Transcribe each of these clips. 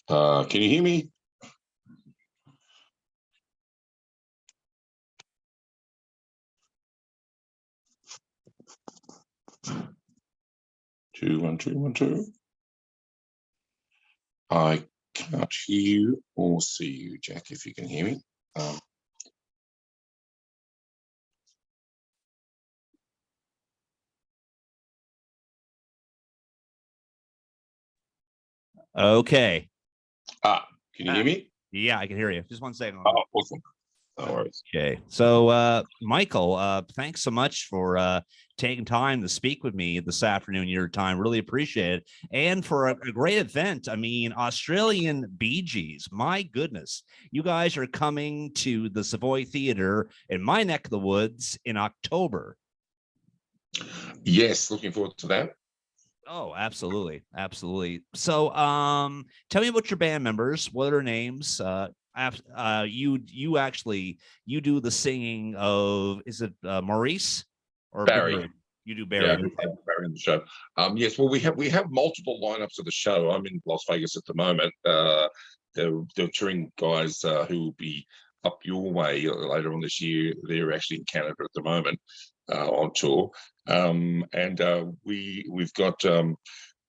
Can you hear me? Two, 1, 2, 1, 2. I can't hear you or see you, Jack, if you can hear me. Okay. Can you hear me? Yeah, I can hear you. Just 1 second. Oh, awesome. No worries. Okay. So, Michael, thanks so much for taking time to speak with me this afternoon, your time. Really appreciate it. And for a great event. I mean, Australian Bee Gees. My goodness. You guys are coming to the Savoy Theatre in my neck of the woods in October. Yes, looking forward to that. Oh, absolutely. Absolutely. So, tell me about your band members. What are their names? You do the singing of, is it Maurice or Barry? You do Yeah, Barry. Barry in the show. Yes, well, we have multiple lineups of the show. I'm in Las Vegas at the moment. The touring guys who will be up your way later on this year, they're actually in Canada at the moment on tour. We've got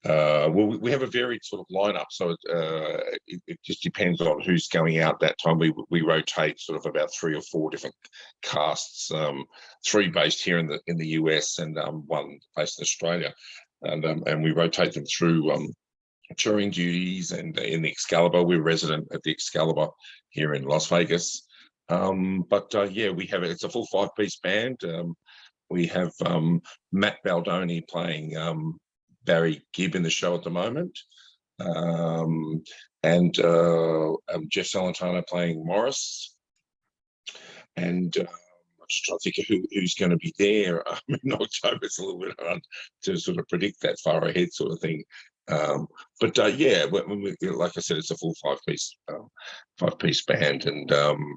we have a varied sort of lineup, so it just depends on who's going out that time. We rotate sort of about 3 or 4 different casts, 3 based here in the US and 1 based in Australia, and we rotate them through touring duties. And in the Excalibur, we're resident at the Excalibur here in Las Vegas. Yeah, it's a full 5-piece band. We have Matt Baldoni playing Barry Gibb in the show at the moment, and Jeff Salentano playing Morris. And I'm just trying to think of who's going to be there in October. It's a little bit hard to sort of predict that far ahead, sort of thing. Yeah, like I said, it's a full 5-piece band, and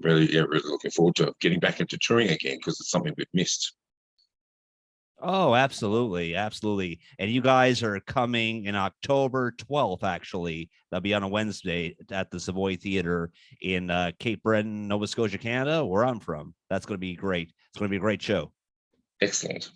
really looking forward to getting back into touring again, because it's something we've missed. Oh, absolutely. Absolutely. And you guys are coming in October 12th, actually. That'll be on a Wednesday at the Savoy Theatre in Cape Breton, Nova Scotia, Canada, where I'm from. That's going to be great. It's going to be a great show. Excellent.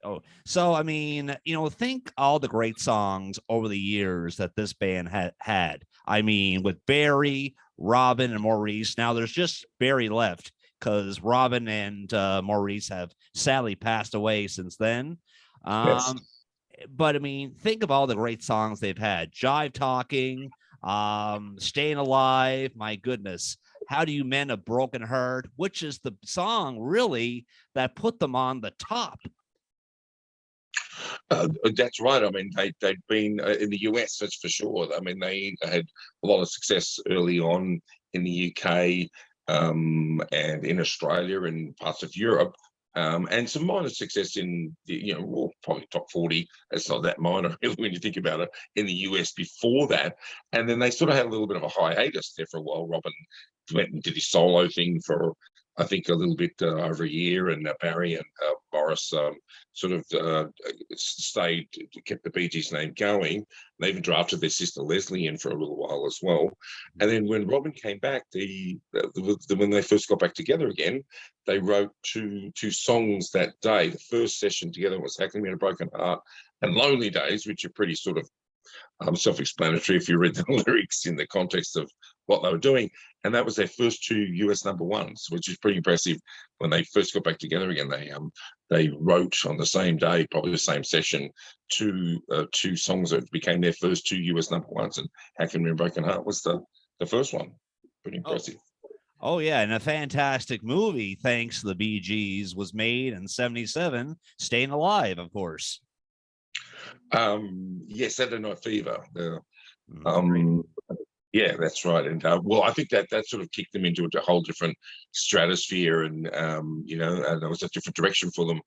Oh, so, I mean, think all the great songs over the years that this band had. I mean, with Barry, Robin, and Maurice. Now there's just Barry left, because Robin and Maurice have sadly passed away since then. Yes. But I mean, think of all the great songs they've had. Jive Talking, Staying Alive. My goodness. How Do You Mend a Broken Heart, which is the song really that put them on the top. That's right. I mean, they'd been in the US, that's for sure. I mean, they had a lot of success early on in the UK, and in Australia and parts of Europe, and some minor success in the, probably top 40. It's not that minor really when you think about it, in the US before that. And then they sort of had a little bit of a hiatus there for a while. Robin went and did his solo thing for, I think, a little bit over a year, and Barry and Morris sort of kept the Bee Gees name going. They even drafted their sister Leslie in for a little while as well. And then when Robin came back, when they first got back together again, they wrote two songs that day. The first session together was "How Can You Mend a Broken Heart" and "Lonely Days," which are pretty sort of self-explanatory if you read the lyrics in the context of what they were doing. And that was their first 2 US #1s, which is pretty impressive. When they first got back together again, they wrote on the same day, probably the same session, two songs that became their first 2 US #1s. And "How Can You Mend a Broken Heart" was the first one. Pretty impressive. Oh, yeah, and a fantastic movie, thanks to the Bee Gees, was made in '77, Staying Alive, of course. Yes, Saturday Night Fever. Yeah, that's right. And I think that sort of kicked them into a whole different stratosphere, and and it was a different direction for them.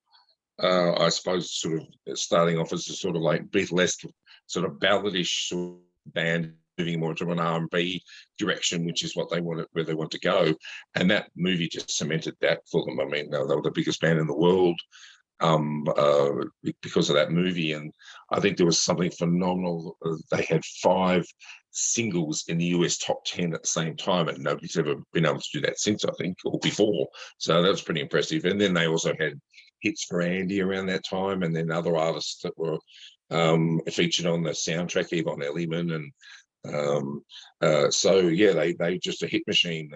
I suppose, sort of starting off as a sort of like Beatlesque, sort of balladish sort of band, moving more to an R&B direction, which is what they wanted, where they want to go. And that movie just cemented that for them. I mean, they were the biggest band in the world because of that movie. And I think there was something phenomenal. They had 5 singles in the US top 10 at the same time, and nobody's ever been able to do that since, I think, or before. So that was pretty impressive. And then they also had hits for Andy around that time, and then other artists that were featured on the soundtrack, Yvonne Elliman, and so yeah, they just a hit machine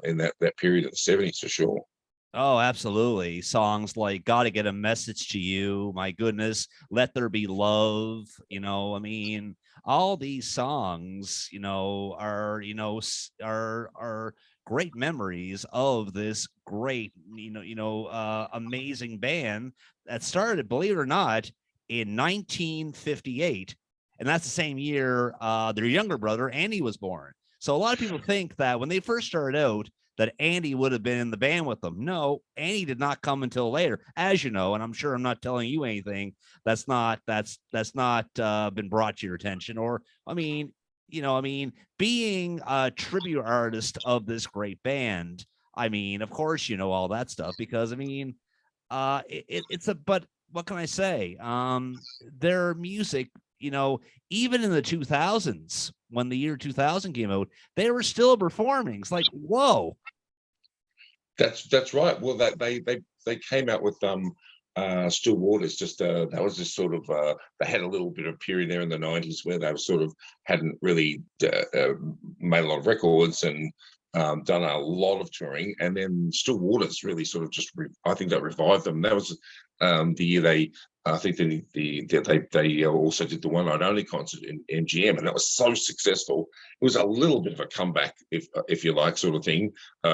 in that period of the 70s for sure. Oh, absolutely. Songs like Gotta Get a Message to You, my goodness, Let There Be Love, I mean, all these songs, are, are great memories of this great, amazing band that started, believe it or not, in 1958. And that's the same year their younger brother, Andy, was born. So a lot of people think that when they first started out, that Andy would have been in the band with them. No, Andy did not come until later, as you know, and I'm sure I'm not telling you anything that's not been brought to your attention. Or, being a tribute artist of this great band, of course, all that stuff, because but what can I say? Their music, even in the 2000s, when the year 2000 came out, they were still performing. It's like, whoa. That's right. Well, that they came out with Still Waters. Just that was just sort of they had a little bit of period there in the 90s where they sort of hadn't really made a lot of records and done a lot of touring, and then Still Waters really sort of just I think that revived them. That was the year I think they also did the One Night Only concert in MGM, and that was so successful. It was a little bit of a comeback, if you like, sort of thing,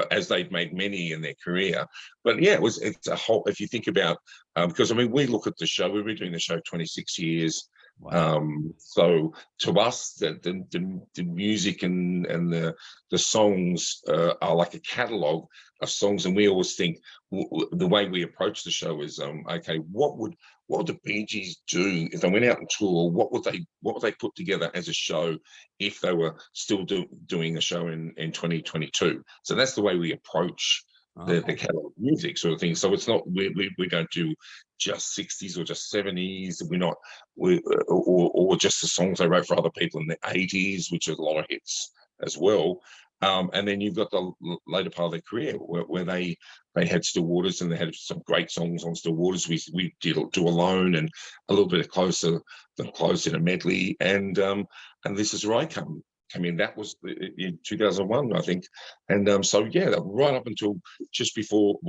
as they'd made many in their career. But yeah, it's a whole. If you think about, because we look at the show, we've been doing the show 26 years. Wow. So to us, the music and the songs are like a catalog of songs, and we always think the way we approach the show is okay, what would the Bee Gees do if they went out on tour? What would they put together as a show if they were still doing a show in 2022? So that's the way we approach the catalog music sort of thing. So it's not we don't do just 60s or just 70s. We're not or just the songs they wrote for other people in the 80s, which are a lot of hits as well. And then you've got the later part of their career where they had Still Waters, and they had some great songs on Still Waters. We did Do Alone and a little bit of Closer in a medley, and This Is Where I Come in. That was in 2001, I think. And so yeah, right up until just before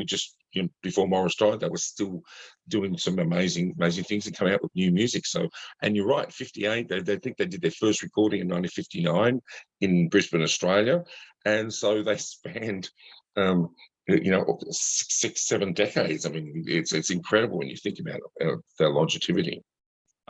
before Morris died, they were still doing some amazing things and coming out with new music. So, and you're right, 58, they think they did their first recording in 1959 in Brisbane, Australia, and so they spanned 6-7 decades. I mean, it's incredible when you think about their longevity.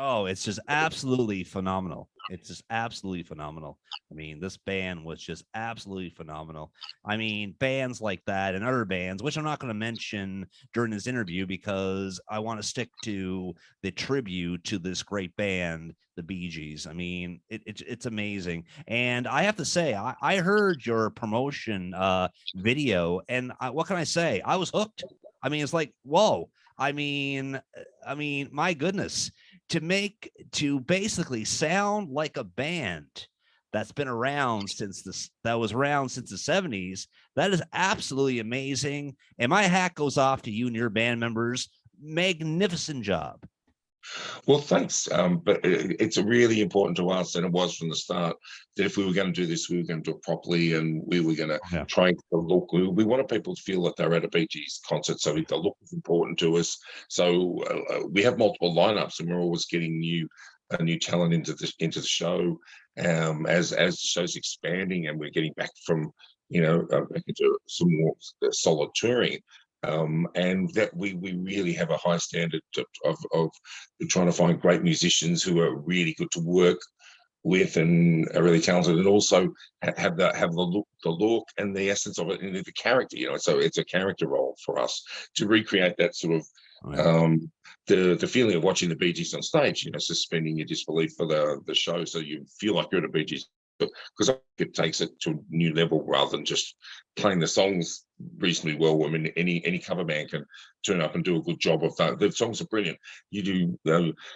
Oh, it's just absolutely phenomenal. It's just absolutely phenomenal. This band was just absolutely phenomenal. Bands like that and other bands, which I'm not going to mention during this interview because I want to stick to the tribute to this great band, the Bee Gees. It's amazing. And I have to say, I heard your promotion video, and what can I say? I was hooked. It's like, whoa. My goodness, to basically sound like a band that's been around since the 70s, that is absolutely amazing. And my hat goes off to you and your band members. Magnificent job. Well, thanks. But it's really important to us, and it was from the start, that if we were going to do this, we were going to do it properly, and we were going to try and get the look. We wanted people to feel that they're at a Bee Gees concert, so the look is important to us. So we have multiple lineups, and we're always getting new talent into the show as the show's expanding, and we're getting back from back into some more solid touring. And that we really have a high standard of trying to find great musicians who are really good to work with and are really talented, and also have the look and the essence of it, and the character. So it's a character role for us to recreate that sort of the feeling of watching the Bee Gees on stage. Suspending your disbelief for the show, so you feel like you're at a Bee Gees. Because it takes it to a new level rather than just playing the songs reasonably well. Any cover band can turn up and do a good job of that. The songs are brilliant. You do,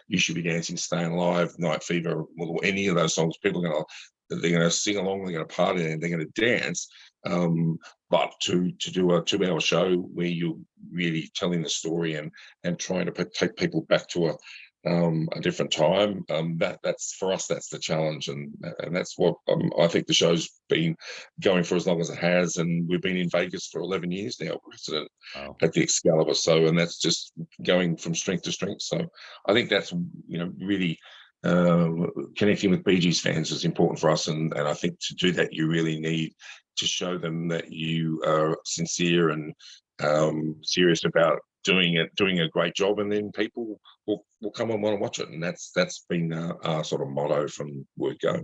You Should Be Dancing, Staying Alive, Night Fever, any of those songs, people are going to they're going to sing along, they're going to party, and they're going to dance. But to do a 2-hour show where you're really telling the story and trying to take people back to a different time, that's for us, that's the challenge, and that's what I think the show's been going for as long as it has, and we've been in Vegas for 11 years now, resident at the Excalibur, so, and that's just going from strength to strength. So I think that's, really connecting with Bee Gees fans is important for us, and I think to do that you really need to show them that you are sincere and serious about doing a great job, and then people will come and want to watch it, and that's been our sort of motto from word go.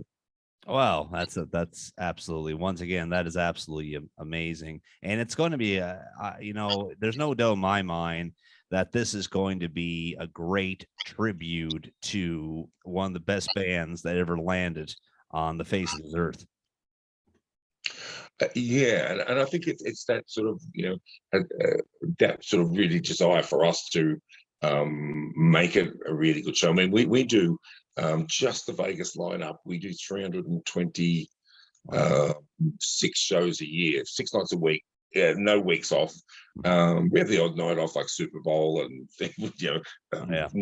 Well, that's absolutely, once again, that is absolutely amazing, and it's going to be there's no doubt in my mind that this is going to be a great tribute to one of the best bands that ever landed on the face of this earth. Yeah, and I think it's that sort of that sort of really desire for us to make it a really good show. I mean, we do just the Vegas lineup. We do 326 shows a year, 6 nights a week. Yeah, no weeks off. We have the odd night off, like Super Bowl and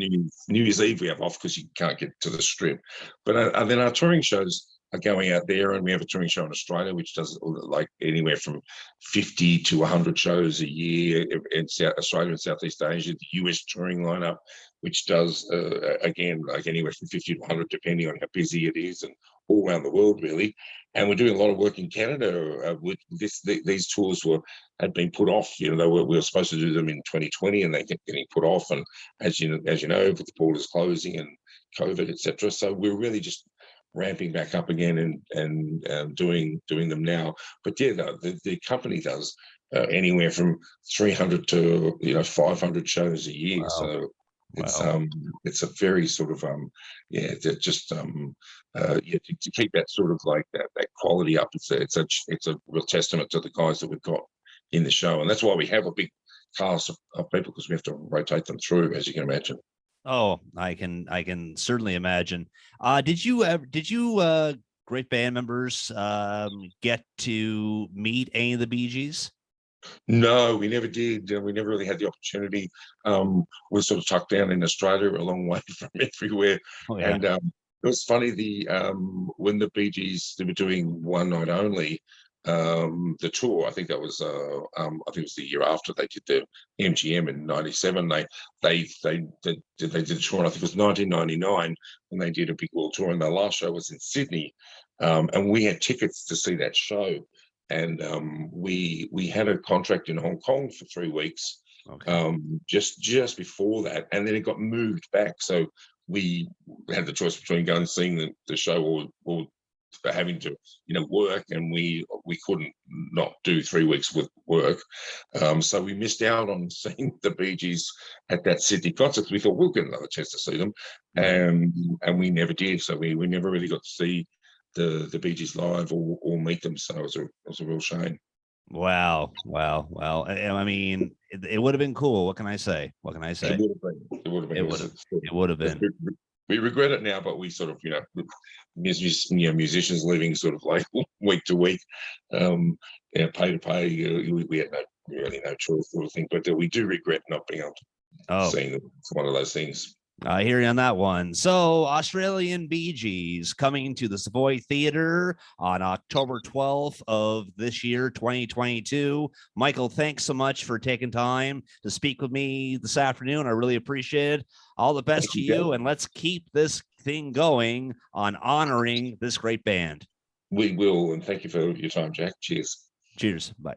New Year's Eve we have off because you can't get to the Strip. But then our touring shows are going out there, and we have a touring show in Australia which does like anywhere from 50 to 100 shows a year in Australia and Southeast Asia. The US touring lineup, which does again like anywhere from 50 to 100 depending on how busy it is, and all around the world really. And we're doing a lot of work in Canada with these tours had been put off. We were supposed to do them in 2020, and they kept getting put off. And as you know, with the borders closing and COVID, etc. So we're really just ramping back up again and doing them now. But yeah, the company does anywhere from 300 to 500 shows a year. Wow. So it's a very sort of to keep that sort of like that quality up. It's a real testament to the guys that we've got in the show, and that's why we have a big cast of people, because we have to rotate them through, as you can imagine. Oh, I can certainly imagine. Did you great band members get to meet any of the Bee Gees? No, we never did. We never really had the opportunity. We're sort of tucked down in Australia, a long way from everywhere. Oh, yeah. And it was funny, when the Bee Gees, they were doing one night only, the tour, I think that was I think it was the year after they did the MGM in '97. They did the tour, and I think it was 1999 when they did a big world tour, and their last show was in Sydney, and we had tickets to see that show. And we had a contract in Hong Kong for 3 weeks, just before that, and then it got moved back. So we had the choice between going and seeing the show or having to work, and we couldn't not do 3 weeks with work. So we missed out on seeing the Bee Gees at that Sydney concert. We thought we'll get another chance to see them, and we never did. So we never really got to see the Bee Gees live or meet them, so it was a real shame. Wow. I mean, it would have been cool. What can I say? It would have been. We regret it now, but we sort of musicians living sort of like week to week, pay to pay. We had no choice sort of thing, but we do regret not being able to see them. It's one of those things. I hear you on that one. So Australian Bee Gees coming to the Savoy Theatre on October 12th of this year, 2022. Michael, thanks so much for taking time to speak with me this afternoon. I really appreciate it. All the best to you, and let's keep this thing going on honoring this great band. We will, and thank you for your time, Jack. Cheers. Cheers. Bye.